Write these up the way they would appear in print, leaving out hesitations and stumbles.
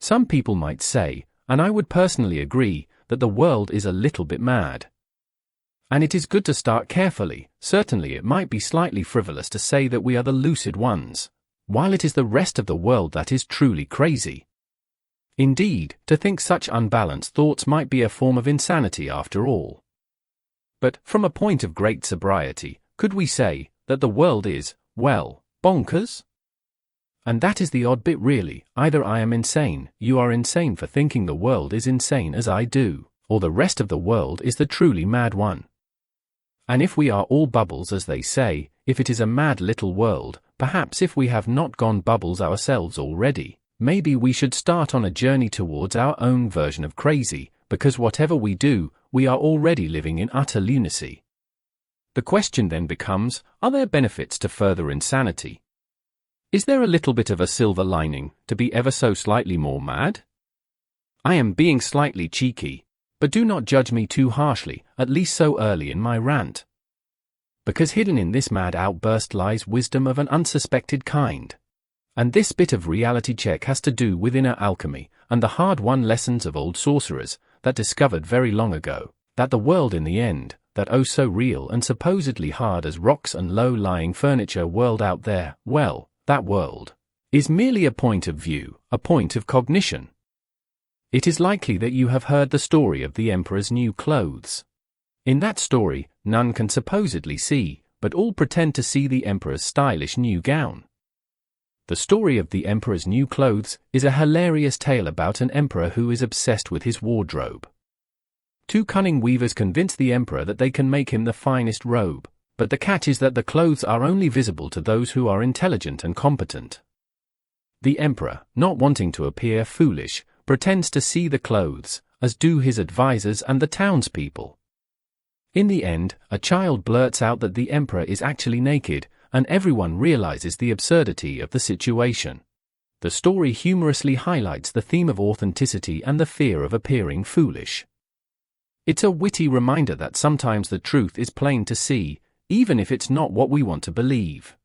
Some people might say, and I would personally agree, that the world is a little bit mad. And it is good to start carefully. Certainly it might be slightly frivolous to say that we are the lucid ones, while it is the rest of the world that is truly crazy. Indeed, to think such unbalanced thoughts might be a form of insanity after all. But, from a point of great sobriety, could we say that the world is, well, bonkers? And that is the odd bit really. Either I am insane, you are insane for thinking the world is insane as I do, or the rest of the world is the truly mad one. And if we are all bubbles as they say, if it is a mad little world, perhaps if we have not gone bubbles ourselves already, maybe we should start on a journey towards our own version of crazy, because whatever we do, we are already living in utter lunacy. The question then becomes, are there benefits to further insanity? Is there a little bit of a silver lining to be ever so slightly more mad? I am being slightly cheeky, but do not judge me too harshly, at least so early in my rant. Because hidden in this mad outburst lies wisdom of an unsuspected kind. And this bit of reality check has to do with inner alchemy and the hard-won lessons of old sorcerers that discovered very long ago that the world in the end, that oh so real and supposedly hard as rocks and low-lying furniture world out there, well, that world is merely a point of view, a point of cognition. It is likely that you have heard the story of the emperor's new clothes. In that story, none can supposedly see, but all pretend to see the emperor's stylish new gown. The story of the emperor's new clothes is a hilarious tale about an emperor who is obsessed with his wardrobe. Two cunning weavers convince the emperor that they can make him the finest robe, but the catch is that the clothes are only visible to those who are intelligent and competent. The emperor, not wanting to appear foolish, pretends to see the clothes, as do his advisors and the townspeople. In the end, a child blurts out that the emperor is actually naked, and everyone realizes the absurdity of the situation. The story humorously highlights the theme of authenticity and the fear of appearing foolish. It's a witty reminder that sometimes the truth is plain to see, even if it's not what we want to believe.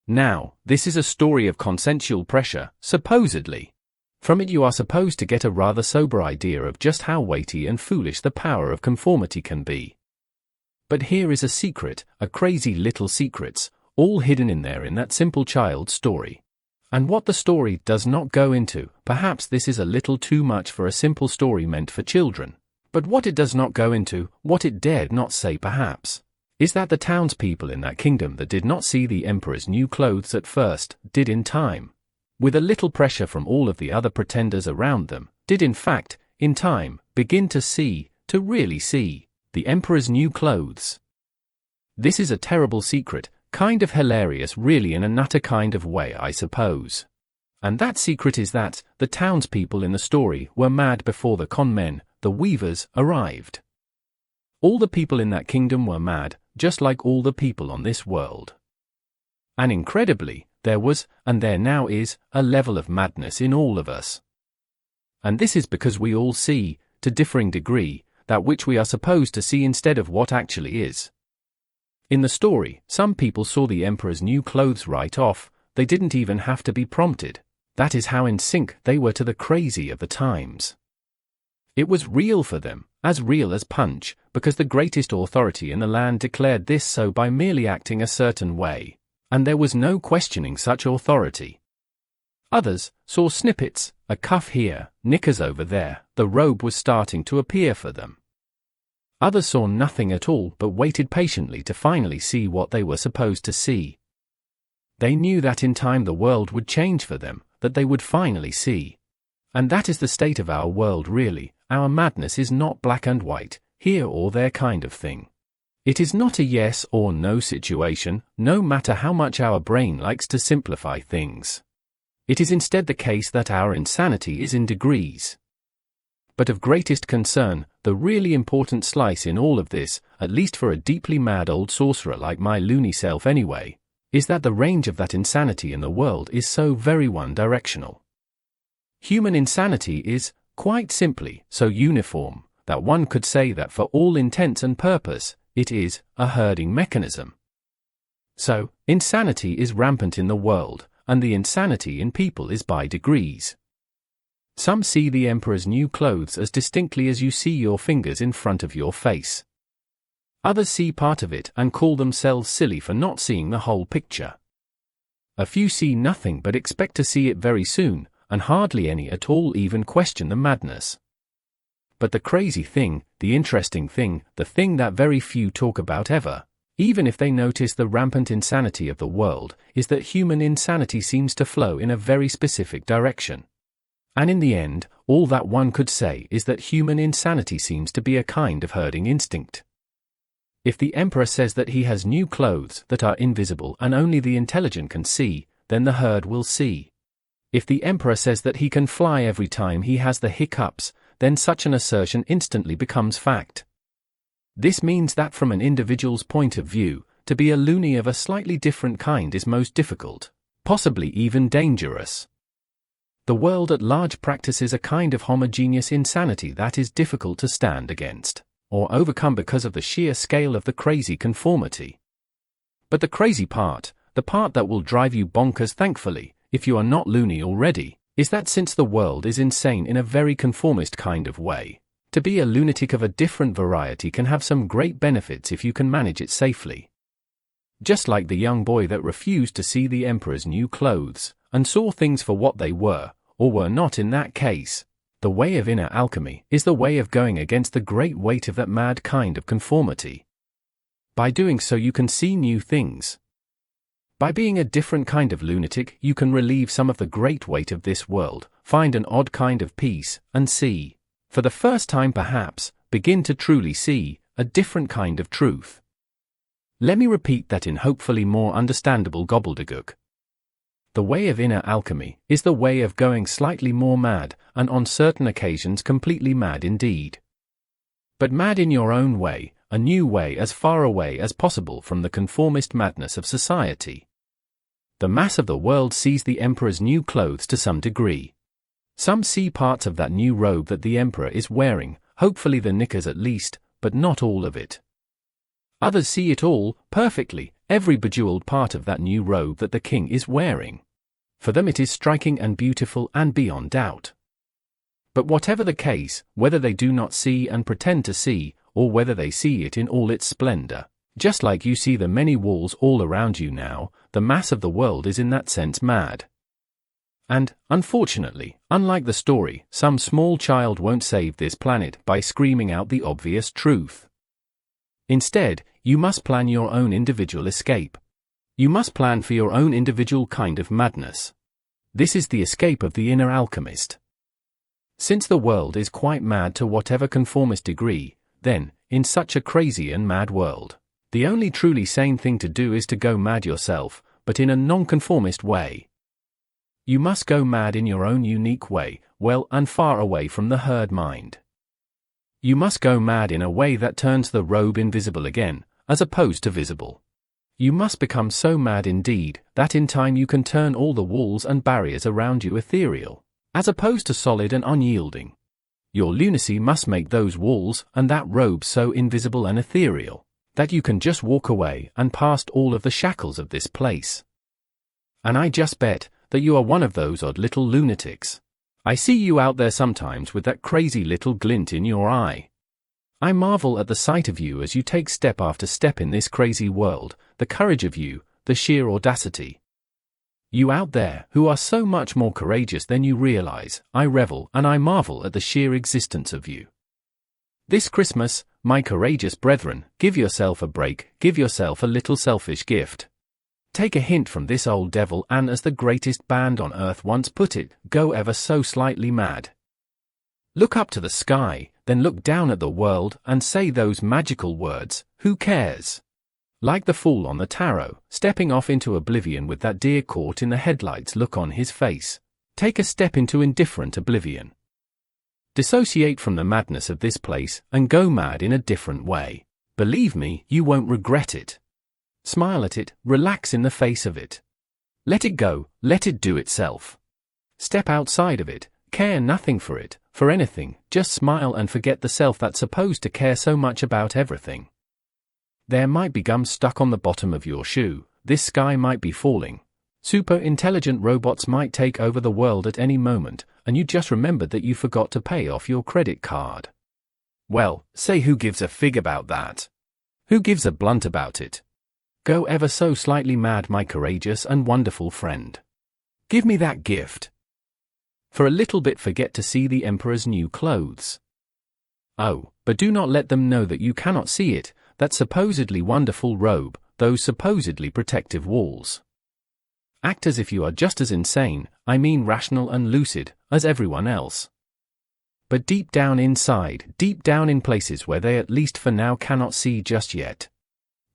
Now, this is a story of consensual pressure, supposedly. From it you are supposed to get a rather sober idea of just how weighty and foolish the power of conformity can be. But here is a secret, a crazy little secrets, all hidden in there in that simple child's story. And what the story does not go into, perhaps this is a little too much for a simple story meant for children, but what it does not go into, what it dared not say perhaps, is that the townspeople in that kingdom that did not see the emperor's new clothes at first, did in time, with a little pressure from all of the other pretenders around them, did in fact, in time, begin to see, to really see, the emperor's new clothes. This is a terrible secret, kind of hilarious really in a nutter kind of way I suppose. And that secret is that, the townspeople in the story were mad before the con men, the weavers, arrived. All the people in that kingdom were mad, just like all the people on this world. And incredibly, there was, and there now is, a level of madness in all of us. And this is because we all see, to differing degree, that which we are supposed to see instead of what actually is. In the story, some people saw the emperor's new clothes right off, they didn't even have to be prompted. That is how in sync they were to the crazy of the times. It was real for them, as real as punch, because the greatest authority in the land declared this so by merely acting a certain way, and there was no questioning such authority. Others saw snippets, a cuff here, knickers over there, the robe was starting to appear for them. Others saw nothing at all but waited patiently to finally see what they were supposed to see. They knew that in time the world would change for them, that they would finally see. And that is the state of our world really. Our madness is not black and white, here or there kind of thing. It is not a yes or no situation, no matter how much our brain likes to simplify things. It is instead the case that our insanity is in degrees. But of greatest concern, the really important slice in all of this, at least for a deeply mad old sorcerer like my loony self anyway, is that the range of that insanity in the world is so very one-directional. Human insanity is, quite simply, so uniform, that one could say that for all intents and purpose, it is a herding mechanism. So, insanity is rampant in the world, and the insanity in people is by degrees. Some see the emperor's new clothes as distinctly as you see your fingers in front of your face. Others see part of it and call themselves silly for not seeing the whole picture. A few see nothing but expect to see it very soon, and hardly any at all even question the madness. But the crazy thing, the interesting thing, the thing that very few talk about ever, even if they notice the rampant insanity of the world, is that human insanity seems to flow in a very specific direction. And in the end, all that one could say is that human insanity seems to be a kind of herding instinct. If the emperor says that he has new clothes that are invisible and only the intelligent can see, then the herd will see. If the emperor says that he can fly every time he has the hiccups, then such an assertion instantly becomes fact. This means that from an individual's point of view, to be a loony of a slightly different kind is most difficult, possibly even dangerous. The world at large practices a kind of homogeneous insanity that is difficult to stand against, or overcome because of the sheer scale of the crazy conformity. But the crazy part, the part that will drive you bonkers thankfully, if you are not loony already, is that since the world is insane in a very conformist kind of way, to be a lunatic of a different variety can have some great benefits if you can manage it safely. Just like the young boy that refused to see the emperor's new clothes, and saw things for what they were, or were not in that case, the way of inner alchemy is the way of going against the great weight of that mad kind of conformity. By doing so you can see new things. By being a different kind of lunatic you can relieve some of the great weight of this world, find an odd kind of peace, and see, for the first time perhaps, begin to truly see, a different kind of truth. Let me repeat that in hopefully more understandable gobbledygook. The way of inner alchemy is the way of going slightly more mad, and on certain occasions completely mad indeed. But mad in your own way, a new way as far away as possible from the conformist madness of society. The mass of the world sees the emperor's new clothes to some degree. Some see parts of that new robe that the emperor is wearing, hopefully the knickers at least, but not all of it. Others see it all, perfectly, every bejeweled part of that new robe that the king is wearing. For them it is striking and beautiful and beyond doubt. But whatever the case, whether they do not see and pretend to see, or whether they see it in all its splendor, just like you see the many walls all around you now, the mass of the world is in that sense mad. And, unfortunately, unlike the story, some small child won't save this planet by screaming out the obvious truth. Instead, you must plan your own individual escape. You must plan for your own individual kind of madness. This is the escape of the inner alchemist. Since the world is quite mad to whatever conformist degree, then, in such a crazy and mad world, the only truly sane thing to do is to go mad yourself, but in a non-conformist way. You must go mad in your own unique way, well and far away from the herd mind. You must go mad in a way that turns the robe invisible again, as opposed to visible. You must become so mad indeed, that in time you can turn all the walls and barriers around you ethereal, as opposed to solid and unyielding. Your lunacy must make those walls and that robe so invisible and ethereal, that you can just walk away and past all of the shackles of this place. And I just bet that you are one of those odd little lunatics. I see you out there sometimes with that crazy little glint in your eye. I marvel at the sight of you as you take step after step in this crazy world, the courage of you, the sheer audacity. You out there, who are so much more courageous than you realize, I revel and I marvel at the sheer existence of you. This Christmas, my courageous brethren, give yourself a break, give yourself a little selfish gift. Take a hint from this old devil and, as the greatest band on earth once put it, go ever so slightly mad. Look up to the sky, then look down at the world and say those magical words, "Who cares?" Like the fool on the tarot, stepping off into oblivion with that deer caught in the headlights look on his face. Take a step into indifferent oblivion. Dissociate from the madness of this place and go mad in a different way. Believe me, you won't regret it. Smile at it, relax in the face of it. Let it go, let it do itself. Step outside of it, care nothing for it, for anything, just smile and forget the self that's supposed to care so much about everything. There might be gum stuck on the bottom of your shoe, this sky might be falling, Super intelligent robots might take over the world at any moment, and you just remembered that you forgot to pay off your credit card. Well, say who gives a fig about that? Who gives a blunt about it? Go ever so slightly mad, my courageous and wonderful friend. Give me that gift. For a little bit forget to see the emperor's new clothes. Oh, but do not let them know that you cannot see it, that supposedly wonderful robe, those supposedly protective walls. Act as if you are just as insane, I mean rational and lucid, as everyone else. But deep down inside, deep down in places where they at least for now cannot see just yet.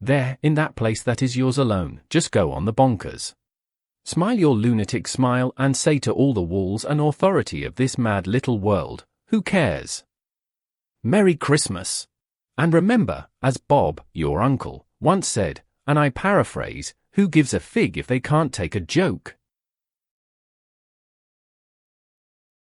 There, in that place that is yours alone, just go on the bonkers. Smile your lunatic smile and say to all the walls and authority of this mad little world, who cares? Merry Christmas! And remember, as Bob, your uncle, once said, and I paraphrase, who gives a fig if they can't take a joke?